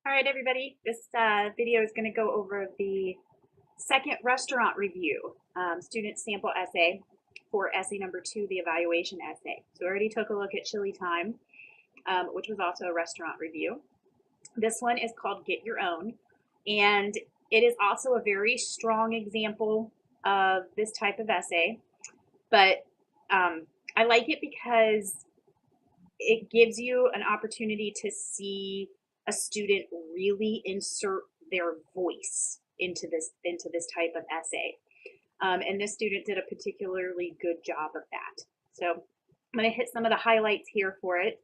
All right, everybody, this video is going to go over the second restaurant review, student sample essay for essay number 2, the evaluation essay. So we already took a look at Chili Time, which was also a restaurant review. This one is called Get Your Own, and it is also a very strong example of this type of essay, but I like it because it gives you an opportunity to see a student really insert their voice into this type of essay. And this student did a particularly good job of that. So I'm going to hit some of the highlights here for it.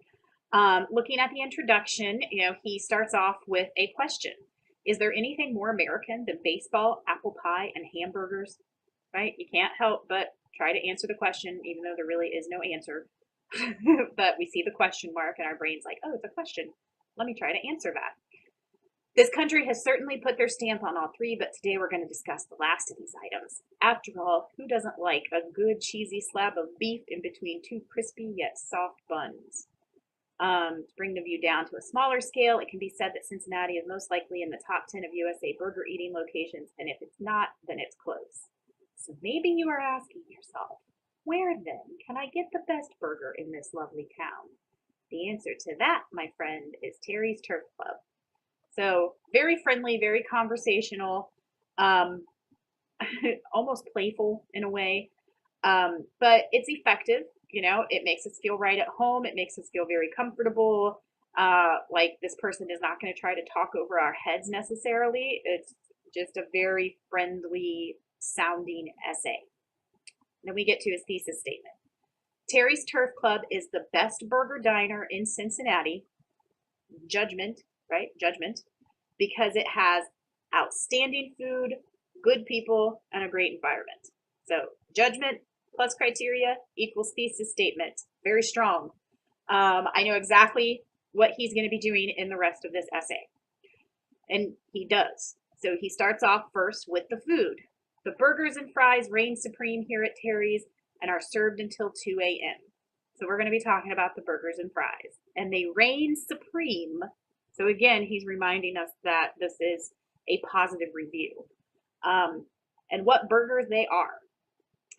Looking at the introduction, he starts off with a question. Is there anything more American than baseball, apple pie, and hamburgers? Right? You can't help but try to answer the question, even though there really is no answer. But we see the question mark and our brain's like, oh, it's a question. Let me try to answer that. This country has certainly put their stamp on all three, but today we're going to discuss the last of these items. After all, who doesn't like a good cheesy slab of beef in between two crispy yet soft buns? To bring the view down to a smaller scale, it can be said that Cincinnati is most likely in the top 10 of USA burger eating locations, and if it's not, then it's close. So maybe you are asking yourself, where then can I get the best burger in this lovely town? The answer to that, my friend, is Terry's Turf Club. So very friendly, very conversational, almost playful in a way, but it's effective. It makes us feel right at home. It makes us feel very comfortable. Like this person is not going to try to talk over our heads necessarily. It's just a very friendly sounding essay. Then we get to his thesis statement. Terry's Turf Club is the best burger diner in Cincinnati. Judgment, right? Judgment. Because it has outstanding food, good people, and a great environment. So judgment plus criteria equals thesis statement. Very strong. I know exactly what he's going to be doing in the rest of this essay. And he does. So he starts off first with the food. The burgers and fries reign supreme here at Terry's and are served until 2 a.m. So we're going to be talking about the burgers and fries. And they reign supreme. So again, he's reminding us that this is a positive review. And what burgers they are.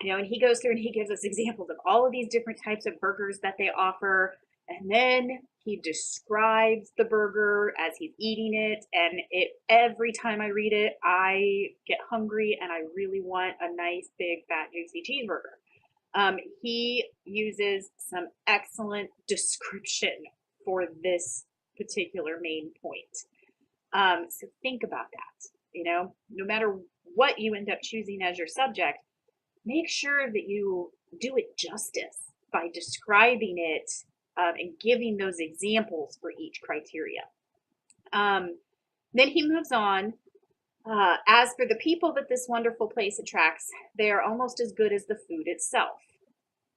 And he goes through and he gives us examples of all of these different types of burgers that they offer. And then he describes the burger as he's eating it. And every time I read it, I get hungry and I really want a nice, big, fat, juicy cheeseburger. He uses some excellent description for this particular main point. So think about that. No matter what you end up choosing as your subject, make sure that you do it justice by describing it and giving those examples for each criteria. Then he moves on. As for the people that this wonderful place attracts, they are almost as good as the food itself.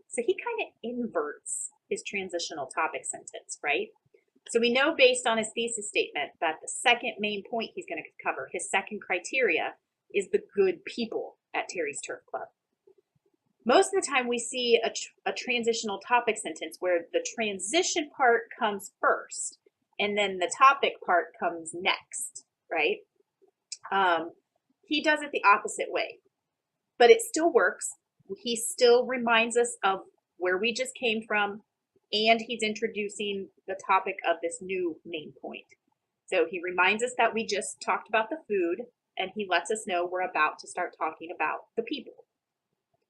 So he kind of inverts his transitional topic sentence, right? So we know based on his thesis statement that the second main point he's going to cover, his second criteria, is the good people at Terry's Turf Club. Most of the time we see a transitional topic sentence where the transition part comes first and then the topic part comes next, right? He does it the opposite way, but it still works. He still reminds us of where we just came from, and he's introducing the topic of this new main point. So he reminds us that we just talked about the food, and he lets us know we're about to start talking about the people,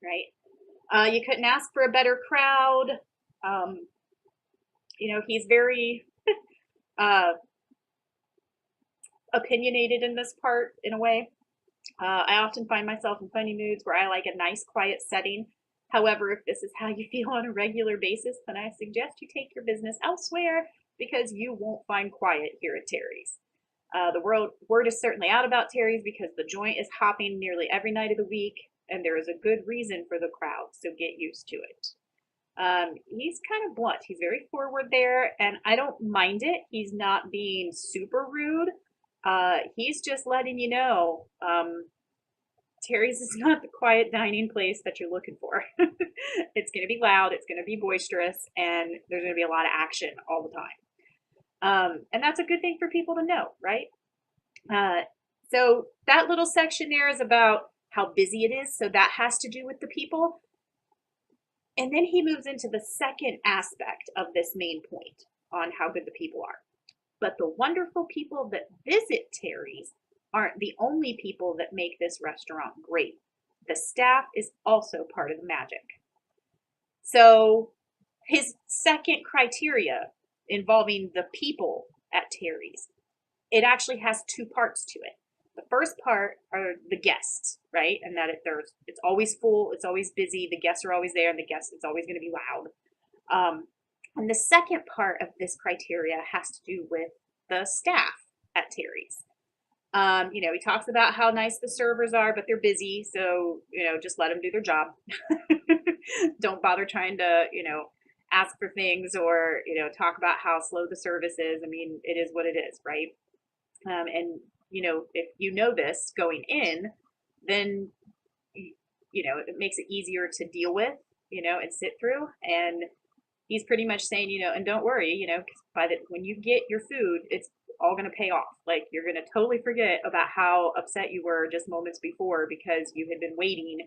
right? You couldn't ask for a better crowd. He's very opinionated in this part in a way. I often find myself in funny moods where I like a nice quiet setting. However, if this is how you feel on a regular basis, then I suggest you take your business elsewhere because you won't find quiet here at Terry's. The word is certainly out about Terry's because the joint is hopping nearly every night of the week, and there is a good reason for the crowd, so get used to it. He's kind of blunt. He's very forward there, and I don't mind it. He's not being super rude. He's just letting you know Terry's is not the quiet dining place that you're looking for. It's going to be loud, it's going to be boisterous, and there's going to be a lot of action all the time. And that's a good thing for people to know, right? So that little section there is about how busy it is. So that has to do with the people. And then he moves into the second aspect of this main point on how good the people are. But the wonderful people that visit Terry's aren't the only people that make this restaurant great. The staff is also part of the magic. So his second criteria involving the people at Terry's, it actually has two parts to it. The first part are the guests, right? And that it's always full, it's always busy, the guests are always there, and the guests, it's always going to be loud. And the second part of this criteria has to do with the staff at Terry's. He talks about how nice the servers are, but they're busy, so just let them do their job. Don't bother trying to ask for things or talk about how slow the service is. I mean, it is what it is, right? And if you know this going in, then it makes it easier to deal with, and sit through. And he's pretty much saying, and don't worry, when you get your food, it's all going to pay off. Like, you're going to totally forget about how upset you were just moments before because you had been waiting,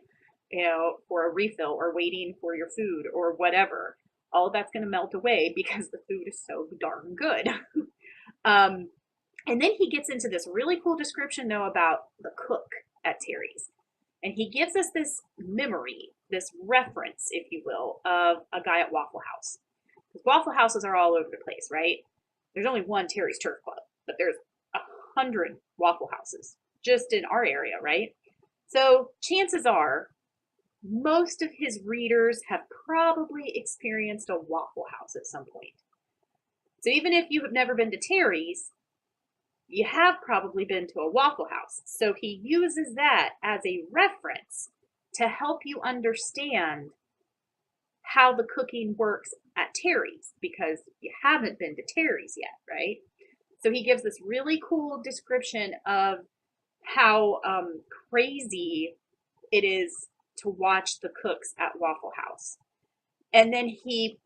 for a refill or waiting for your food or whatever. All of that's going to melt away because the food is so darn good. And then he gets into this really cool description, though, about the cook at Terry's. And he gives us this memory, this reference, if you will, of a guy at Waffle House. Because Waffle Houses are all over the place, right? There's only one Terry's Turf Club, but there's 100 Waffle Houses just in our area, right? So chances are most of his readers have probably experienced a Waffle House at some point. So even if you have never been to Terry's, you have probably been to a Waffle House. So he uses that as a reference to help you understand how the cooking works at Terry's, because you haven't been to Terry's yet, right? So he gives this really cool description of how crazy it is to watch the cooks at Waffle House. And then he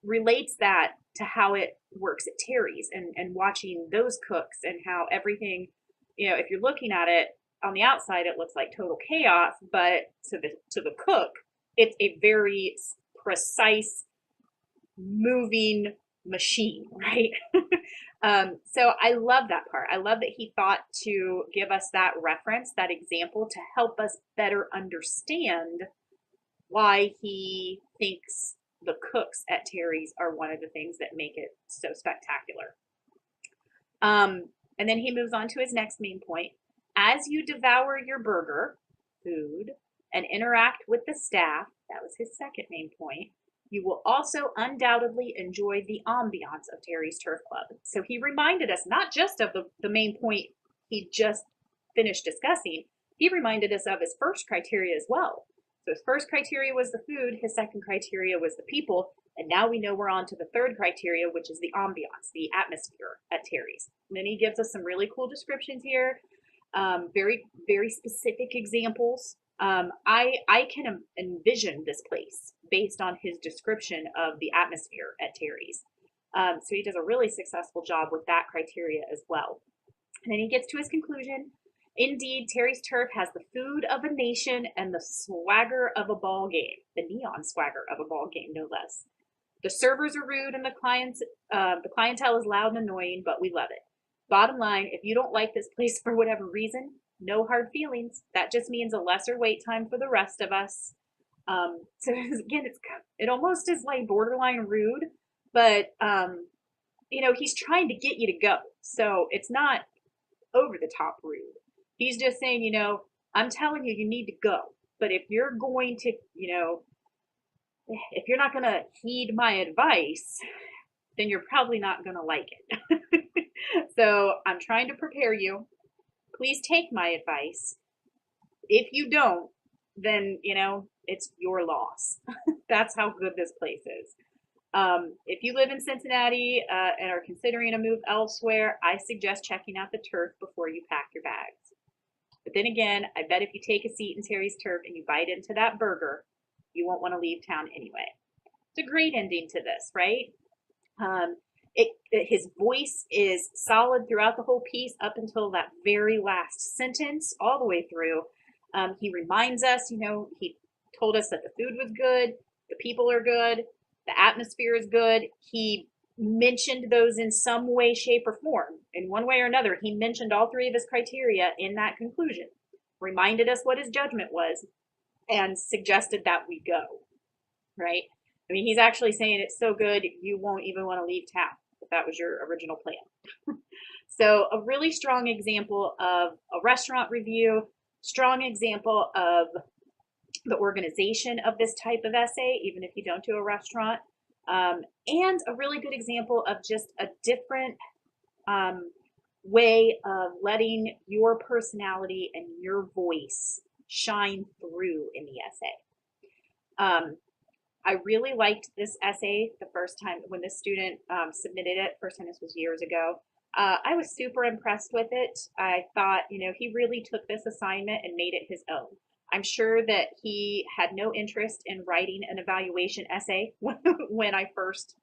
relates that to how it works at Terry's and watching those cooks and how everything, if you're looking at it on the outside, it looks like total chaos, but to the cook, it's a very precise moving machine, right? So I love that part. I love that he thought to give us that reference, that example, to help us better understand why he thinks the cooks at Terry's are one of the things that make it so spectacular. And then he moves on to his next main point. As you devour your burger, food, and interact with the staff, that was his second main point, you will also undoubtedly enjoy the ambiance of Terry's Turf Club. So he reminded us not just of the main point he just finished discussing, he reminded us of his first criteria as well. So his first criteria was the food, his second criteria was the people, and now we know we're on to the third criteria, which is the ambiance, the atmosphere at Terry's. And then he gives us some really cool descriptions here, very, very specific examples. I can envision this place based on his description of the atmosphere at Terry's. So he does a really successful job with that criteria as well. And then he gets to his conclusion. Indeed, Terry's Turf has the food of a nation and the swagger of a ball game, the neon swagger of a ball game, no less. The servers are rude and the clientele is loud and annoying, but we love it. Bottom line, if you don't like this place for whatever reason, no hard feelings. That just means a lesser wait time for the rest of us. So again, it almost is like borderline rude, but he's trying to get you to go. So it's not over the top rude. He's just saying, I'm telling you, you need to go. But if you're going to, if you're not going to heed my advice, then you're probably not going to like it. So I'm trying to prepare you. Please take my advice. If you don't, then, it's your loss. That's how good this place is. If you live in Cincinnati and are considering a move elsewhere, I suggest checking out the Turf before you pack your bags. But then again, I bet if you take a seat in Terry's Turf and you bite into that burger, you won't want to leave town anyway. It's a great ending to this, right? his voice is solid throughout the whole piece up until that very last sentence, all the way through. He reminds us, he told us that the food was good, the people are good, the atmosphere is good. He mentioned those in some way, shape, or form. In one way or another, he mentioned all three of his criteria in that conclusion, reminded us what his judgment was, and suggested that we go, right? I mean, he's actually saying it's so good you won't even want to leave town if that was your original plan. So a really strong example of a restaurant review, strong example of the organization of this type of essay, even if you don't do a restaurant, and a really good example of just a different way of letting your personality and your voice shine through in the essay. I really liked this essay the first time when this student submitted it. First time, this was years ago. I was super impressed with it. I thought, he really took this assignment and made it his own. I'm sure that he had no interest in writing an evaluation essay when I first,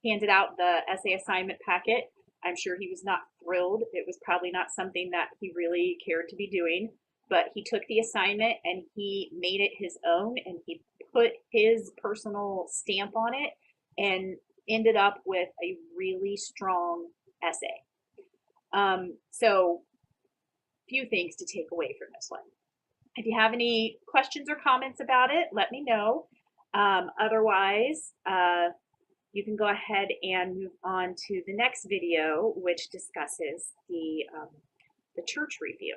handed out the essay assignment packet. I'm sure he was not thrilled. It was probably not something that he really cared to be doing, but he took the assignment and he made it his own, and he put his personal stamp on it and ended up with a really strong essay. So few things to take away from this one. If you have any questions or comments about it, let me know. Otherwise, you can go ahead and move on to the next video, which discusses the church review.